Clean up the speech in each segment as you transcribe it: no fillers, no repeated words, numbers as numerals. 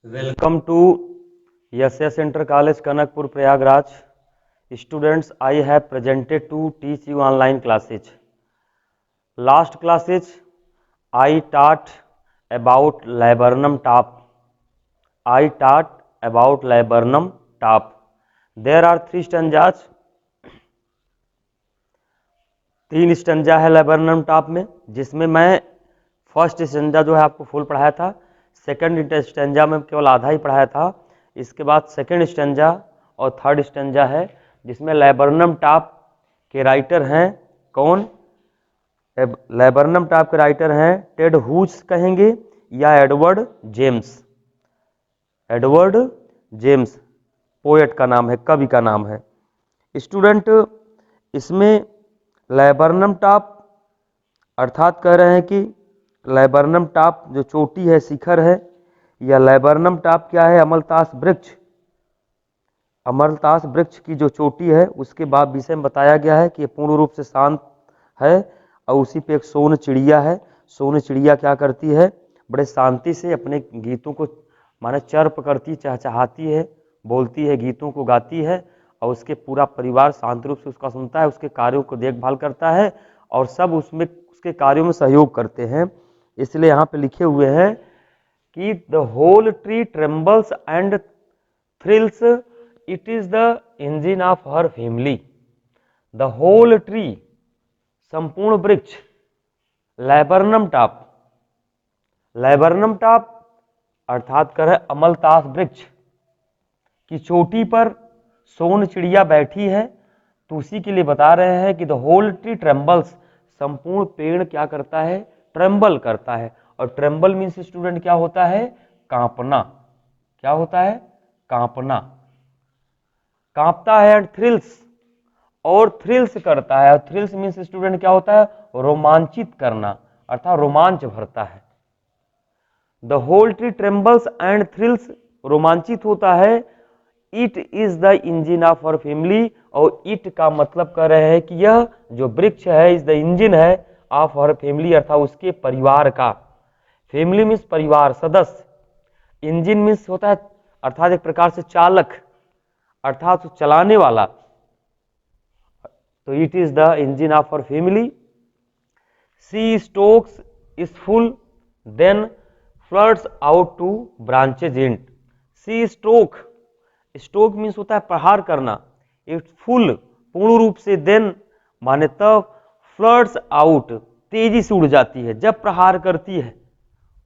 Welcome to SS Inter College Kanakpur Prayagraj. Students, I have presented to teach you online classes. Last classes I taught about laburnum top. There are three stanzas. तीन stanza है laburnum top में, जिसमें मैं first stanza जो है आपको full पढ़ाया था, सेकंड स्टंजा में केवल आधा ही पढ़ाया था। इसके बाद सेकंड स्टंजा और थर्ड स्टंजा है, जिसमें लेबरनम टॉप के राइटर हैं कौन? लेबरनम टॉप के राइटर हैं टेड हूज कहेंगे या Edward James. Edward James poet का नाम है, कवि का नाम है। स्टूडेंट, इसमें लेबरनम टॉप अर्थात कह रहे हैं कि लेबरनम टॉप जो चोटी है, शिखर है, या लेबरनम टॉप क्या है? अमलतास वृक्ष। अमलतास वृक्ष की जो चोटी है उसके बाद विषय में बताया गया है कि पूर्ण रूप से शांत है और उसी पे एक सोन चिड़िया है। सोन चिड़िया क्या करती है? बड़े शांति से अपने गीतों को माने चर्प करती, चहचहाती है, बोलती है, गीतों को गाती है, और उसके पूरा परिवार शांत रूप से उसका सुनता है, उसके कार्यों को देखभाल करता है और सब उसमें उसके कार्यों में सहयोग करते हैं। इसलिए यहाँ पे लिखे हुए हैं कि the whole tree trembles and thrills, it is the engine of her family. The whole tree, संपूर्ण वृक्ष, लेबरनम टॉप। लेबरनम टॉप अर्थात कर अमलतास वृक्ष की चोटी पर सोन चिड़िया बैठी है, तो उसी के लिए बता रहे हैं कि द होल ट्री ट्रेम्बल्स, संपूर्ण पेड़ क्या करता है? ट्रेम्बल करता है। और ट्रेम्बल मीन्स स्टूडेंट क्या होता है? कांपना। क्या होता है? कांपना, कांपता है। एंड थ्रिल्स, और थ्रिल्स करता है। और थ्रिल्स मीन्स स्टूडेंट क्या होता है? रोमांचित करना, अर्थात रोमांच भरता है। The whole tree trembles and thrills, रोमांचित होता है। It is the engine of our family, और इट का मतलब कर रहे हैं कि यह जो वृक्ष है इज द इंजिन है ऑफ अवर फैमिली, अर्थात उसके परिवार का। फैमिली मीन्स परिवार, सदस्य। इंजिन मीन्स होता है अर्थात एक प्रकार से चालक, अर्थात चलाने वाला। तो it is the engine of our family. Sea strokes is full then floods out to branches इंट। सी स्ट्रोक, स्ट्रोक मीन्स होता है प्रहार करना। इट फुल, पूर्ण रूप से, देन माने तब, फ्लड्स आउट, तेजी से उड़ जाती है। जब प्रहार करती है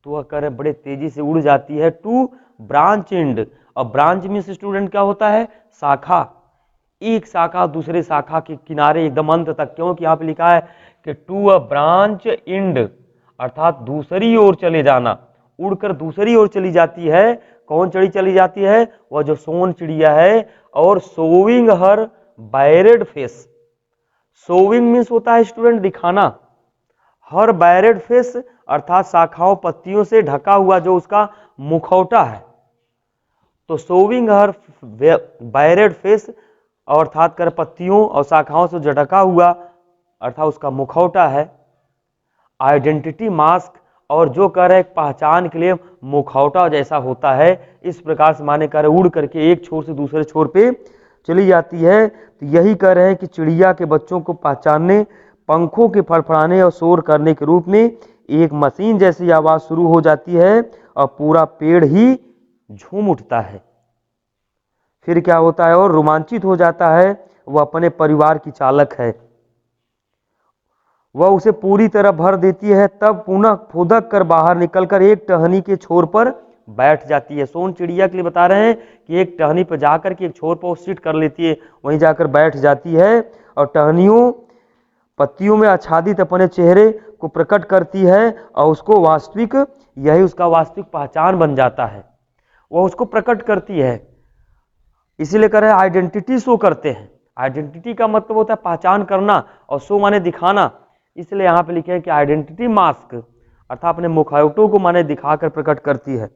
तो वह करे बड़े तेजी से उड़ जाती है टू ब्रांच एंड। और ब्रांच मीन्स स्टूडेंट क्या होता है? शाखा। एक शाखा दूसरे शाखा के किनारे एकदम अंत तक, क्योंकि यहाँ पे लिखा है कि टू अ ब्रांच एंड, अर्थात दूसरी ओर चले जाना, उड़कर दूसरी ओर चली जाती है। कौन चढ़ी चली जाती है? वह जो सोन चिड़िया है। और सोविंग हर बैरेड फेस, सोविंग मीन्स होता है स्टूडेंट दिखाना, हर बैरेड फेस अर्थात शाखाओं पत्तियों से ढका हुआ जो उसका मुखौटा है। तो सोविंग हर बैरेड फेस, अर्थात कर पत्तियों और शाखाओं से जो ढका हुआ अर्थात उसका मुखौटा है। आइडेंटिटी मास्क, और जो कर रहे पहचान के लिए मुखौटा जैसा होता है। इस प्रकार से माने कर उड़ करके एक छोर से दूसरे छोर पे चली जाती है। तो यही कह रहे हैं कि चिड़िया के बच्चों को पहचानने, पंखों के फड़फड़ाने और शोर करने के रूप में एक मशीन जैसी आवाज शुरू हो जाती है और पूरा पेड़ ही झूम उठता है। फिर क्या होता है? और रोमांचित हो जाता है। वह अपने परिवार की चालक है, वह उसे पूरी तरह भर देती है। तब पुनः फुदक कर बाहर निकलकर एक टहनी के छोर पर बैठ जाती है। सोन चिड़िया के लिए बता रहे हैं कि एक टहनी पर जाकर के एक छोर पर सिट कर लेती है, वहीं जाकर बैठ जाती है और टहनियों पत्तियों में आच्छादित अपने चेहरे को प्रकट करती है और उसको वास्तविक, यही उसका वास्तविक पहचान बन जाता है। वह उसको प्रकट करती है, इसीलिए कह रहे हैं आइडेंटिटी शो करते हैं। आइडेंटिटी का मतलब होता है पहचान करना, और शो माने दिखाना। इसलिए यहाँ पे लिखे हैं कि आइडेंटिटी मास्क अर्थात अपने मुखौटों को माने दिखाकर प्रकट करती है।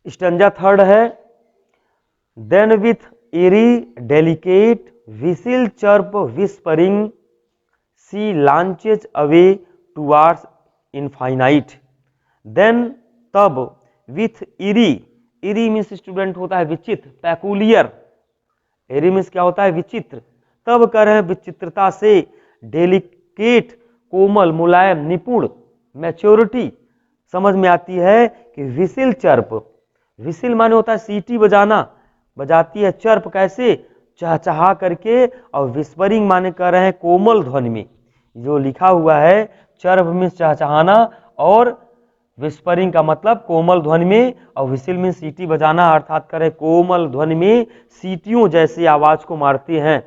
स्टंजा थर्ड है, then with eerie delicate whistle chirp whispering she launches away towards infinite. Then, तब, with eerie, eerie means student होता है विचित्र, पैकुलियर, इरी मीन्स क्या होता है विचित्र, तब कह रहे हैं विचित्रता से, डेलिकेट कोमल मुलायम निपुण, मैच्योरिटी समझ में आती है कि विसिल चर्प, विसिल माने होता है सीटी बजाना, बजाती है, चर्प कैसे चहचहा करके, और विस्परिंग माने कर रहे हैं कोमल ध्वनि में, जो लिखा हुआ है चर्प मीन्स चहचहाना और विस्परिंग का मतलब कोमल ध्वनि में, और विसिल मीन्स सीटी बजाना अर्थात करे कोमल ध्वनि में सीटियों जैसी आवाज को मारते हैं,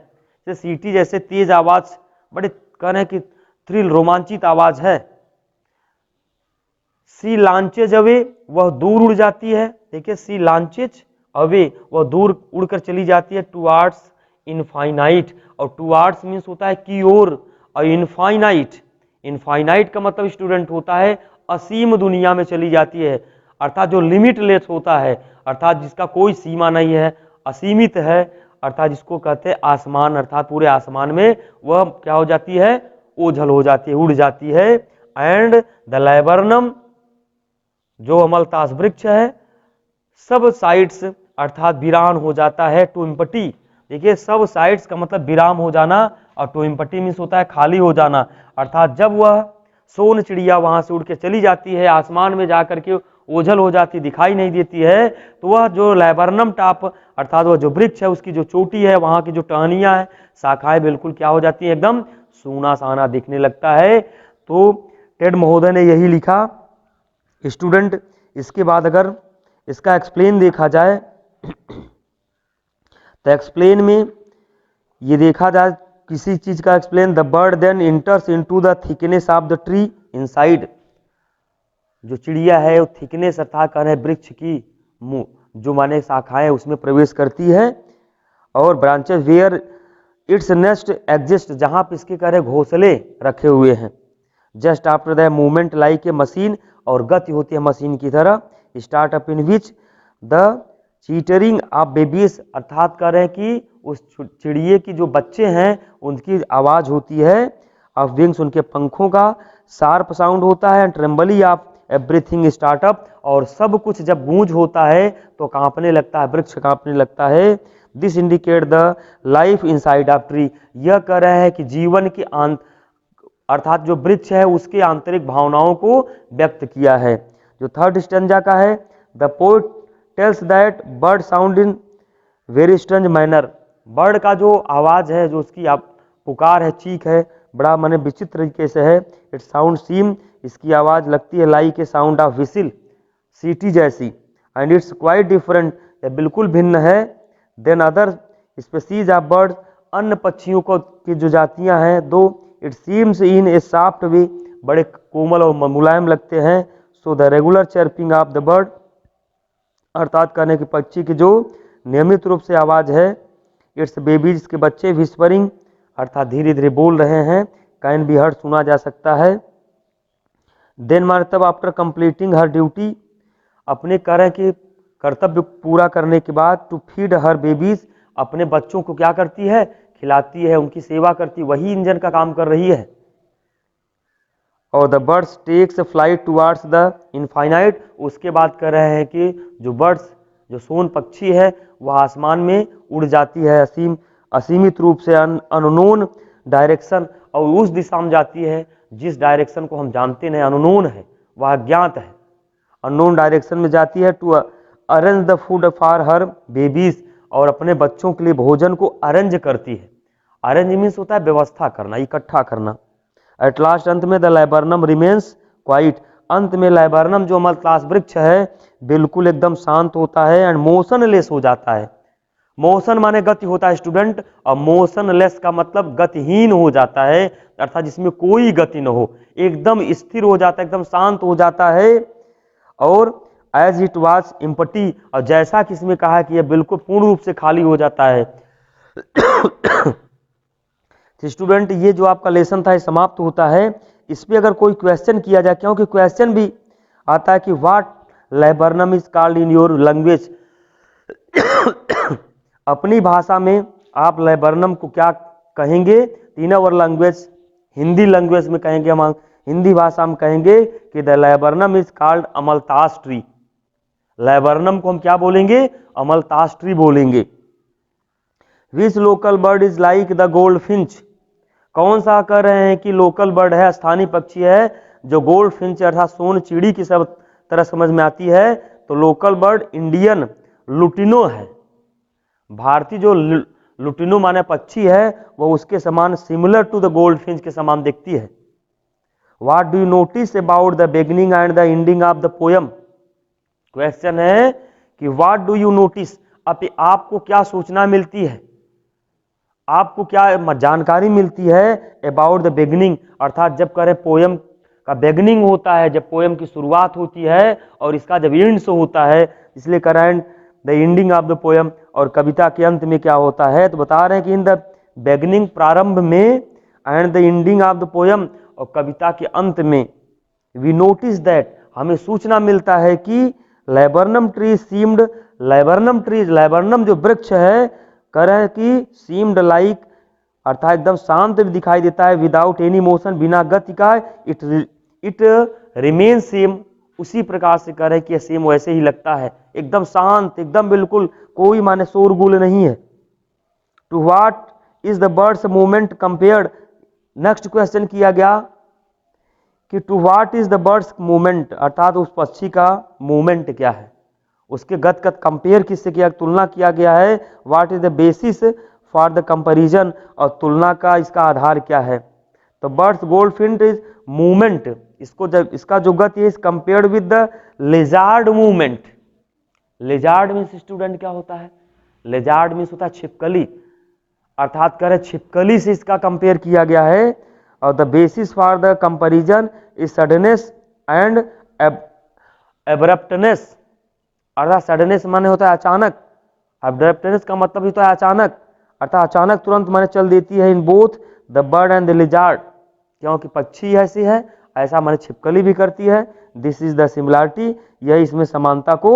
जैसे सीटी जैसे तेज आवाज, बड़े कह रहे हैं कि थ्रिल रोमांचित आवाज है। सी लॉन्चेज अवे, वह दूर उड़ जाती है, देखिए सी लॉन्चेज अवे, वह दूर उड़कर चली जाती है, टुवार्ड्स इनफाइनाइट, और टुवार्ड्स मीन्स होता है की ओर, और इनफाइनाइट, इनफाइनाइट का मतलब स्टूडेंट होता है असीम दुनिया में चली जाती है, अर्थात जो लिमिटलेस होता है, अर्थात जिसका कोई सीमा नहीं है, असीमित है, अर्थात जिसको कहते हैं आसमान, अर्थात पूरे आसमान में वह क्या हो जाती है, ओझल हो जाती है, उड़ जाती है। एंड द लैबरनम, जो अमलतास वृक्ष है, सब साइड्स अर्थात वीरान हो जाता है, टू एम्प्टी, देखिए सब साइड्स का मतलब विराम हो जाना, और टू एम्प्टी मीन्स होता है खाली हो जाना, अर्थात जब वह सोन चिड़िया वहां से उड़ के चली जाती है, आसमान में जाकर के ओझल हो जाती, दिखाई नहीं देती है, तो वह जो लैबरनम टॉप अर्थात वह जो वृक्ष है उसकी जो चोटी है, वहां की जो टहनियां है, शाखाएं बिल्कुल क्या हो जाती है, एकदम सूना साना दिखने लगता है। तो टेड महोदय ने यही लिखा स्टूडेंट। इसके बाद अगर इसका एक्सप्लेन देखा जाए तो एक्सप्लेन में ये देखा जाए किसी चीज का explain, the bird then enters into the thickness of the tree inside, जो चिड़िया है वो थिकनेस अर्थात कह रहे हैं वृक्ष की जो माने शाखाएं उसमें प्रवेश करती है, और branches where its nest exist, जहां पे इसके कह रहे घोंसले रखे हुए हैं, just after the movement like a machine, और गति होती है मशीन की तरह, start up in which the chittering of babies, अर्थात कह रहे हैं कि उस चिड़िए की जो बच्चे हैं उनकी आवाज होती है, ऑफ विंग्स उनके पंखों का, शार्प साउंड होता है, ट्रेम्बली ऑफ एवरीथिंग स्टार्टअप, और सब कुछ जब गूंज होता है तो कांपने लगता है, वृक्ष कांपने लगता है। This indicate the life inside of tree, यह कह रहे हैं कि जीवन की अर्थात जो वृक्ष है उसके आंतरिक भावनाओं को व्यक्त किया है। जो थर्ड स्टेंजा का है, the poet tells that bird sound in very strange manner, bird का जो आवाज है, जो उसकी पुकार है, चीख है, बड़ा माने विचित्र तरीके से है, इट साउंड सीम, इसकी आवाज लगती है like a sound of whistle, सीटी जैसी, एंड इट्स क्वाइट डिफरेंट, यह बिल्कुल भिन्न है, than other species of bird, अन्य पक्षियों को की जो जातियां हैं, though it seems in a soft way, बड़े कोमल और मुलायम लगते हैं, so the regular chirping of the bird, अर्थात कहने की पक्षी की जो नियमित रूप से आवाज है, इट्स बेबीज के बच्चे, विस्परिंग अर्थात धीरे धीरे बोल रहे हैं, कैन बी हर्ड सुना जा सकता है। देन माने तब आफ्टर कंप्लीटिंग हर ड्यूटी, अपने कार्य के कर्तव्य पूरा करने के बाद, टू फीड हर बेबीज, अपने बच्चों को क्या करती है, खिलाती है, उनकी सेवा करती है, वही इंजन का काम कर रही है। और the birds takes flight towards the infinite, उसके बाद कह रहे हैं कि जो बर्ड्स जो सोन पक्षी है वह आसमान में उड़ जाती है, असीमित रूप से अननोन डायरेक्शन, और उस दिशा में जाती है जिस डायरेक्शन को हम जानते नहीं, अननोन है, वह अज्ञात है, अननोन डायरेक्शन में जाती है, to arrange the food for her babies, और अपने बच्चों के लिए भोजन को अरेंज करती है, अरेंज मीन्स होता है व्यवस्था करना, इकट्ठा करना। एट लास्ट अंत में द लैबरनम रिमेन्स क्वाइट, अंत में लैबरनम जो अमलतास वृक्ष है बिल्कुल एकदम शांत होता है, एंड मोशनलेस हो जाता है। मोशन माने गति होता है स्टूडेंट, और मोशनलेस का मतलब गतिहीन हो जाता है, अर्थात जिसमें कोई गति न हो, एकदम स्थिर हो जाता है, एकदम शांत हो जाता है। और एज इट वाज एम्प्टी, और जैसा कि इसमें कहा है कि यह बिल्कुल पूर्ण रूप से खाली हो जाता है। स्टूडेंट ये जो आपका लेसन था ये समाप्त होता है। इस पर अगर कोई क्वेश्चन किया जाए, क्योंकि क्वेश्चन भी आता है कि what laburnum is called in your language, अपनी भाषा में आप लैबरनम को क्या कहेंगे, in our language, Hindi language में कहेंगे, हम हिंदी भाषा में कहेंगे कि the laburnum is called amaltas tree, laburnum को हम क्या बोलेंगे? अमलतास ट्री बोलेंगे। Which local bird is like the goldfinch? कौन सा कह रहे हैं कि लोकल बर्ड है, स्थानीय पक्षी है, जो गोल्ड फिंच अर्थात सोन चिड़ी की सब तरह समझ में आती है? तो लोकल बर्ड इंडियन लुटिनो है। भारतीय जो लुटिनो माने पक्षी है, वो उसके समान similar to the goldfinch के समान दिखती है। What do you notice about the beginning and the ending of the poem? Question है कि व्हाट डू यू नोटिस, आपको क्या सूचना मिलती है, आपको क्या जानकारी मिलती है अबाउट द बिगिनिंग, अर्थात जब करें पोयम का बिगिनिंग होता है, जब पोयम की शुरुआत होती है, और इसका जब एंड से होता है, इसलिए करें the ending of the poem, और कविता के अंत में क्या होता है? तो बता रहे हैं कि इन द बिगिनिंग प्रारंभ में, and the ending of the poem और कविता के अंत में, वी नोटिस दैट हमें सूचना मिलता है कि लैबरनम ट्री सीम्ड, लैबरनम ट्री, लैबरनम जो वृक्ष है, कह रहे हैं कि सीम्ड लाइक अर्थात एकदम शांत भी दिखाई देता है, विदाउट एनी मोशन, बिना गति का, इट रिमेन सेम, उसी प्रकार से कह रहे हैं कि सेम वैसे ही लगता है, एकदम शांत, एकदम बिल्कुल कोई माने शोरगुल नहीं है। To what is the bird's movement compared? Next question किया गया कि to what is the bird's movement, अर्थात उस पक्षी का मूवमेंट क्या है, उसके गत कंपेयर किससे किया, तुलना किया गया है। What is the basis for the comparison, और तुलना का इसका आधार क्या है? तो birds gold Finch is movement, इसको जब इसका जो गति है compared with the lizard movement. Lizard means student क्या होता है? लेजार्ड मीन्स होता है छिपकली, अर्थात कह रहे छिपकली से इसका कंपेयर किया गया है। और the basis for the comparison is suddenness and abruptness, अर्थात सडनेस माने होता है अचानक, एब्रप्टनेस का मतलब होता है अचानक, अर्थात अचानक तुरंत माने चल देती है। In both the bird and the lizard, क्योंकि पक्षी ऐसी है, ऐसा माने छिपकली भी करती है। दिस इज द सिमिलरिटी, यह इसमें समानता को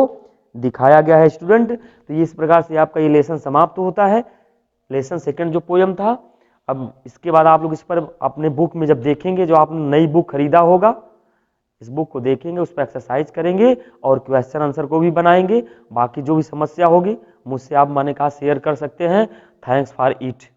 दिखाया गया है स्टूडेंट। तो इस प्रकार से आपका ये लेसन समाप्त होता है, लेसन सेकंड जो पोयम था। अब इसके बाद आप लोग इस पर अपने बुक में जब देखेंगे, जो आपने नई बुक खरीदा होगा, इस बुक को देखेंगे, उस पर एक्सरसाइज करेंगे और क्वेश्चन आंसर को भी बनाएंगे। बाकी जो भी समस्या होगी मुझसे आप माने कहा शेयर कर सकते हैं। Thanks for it.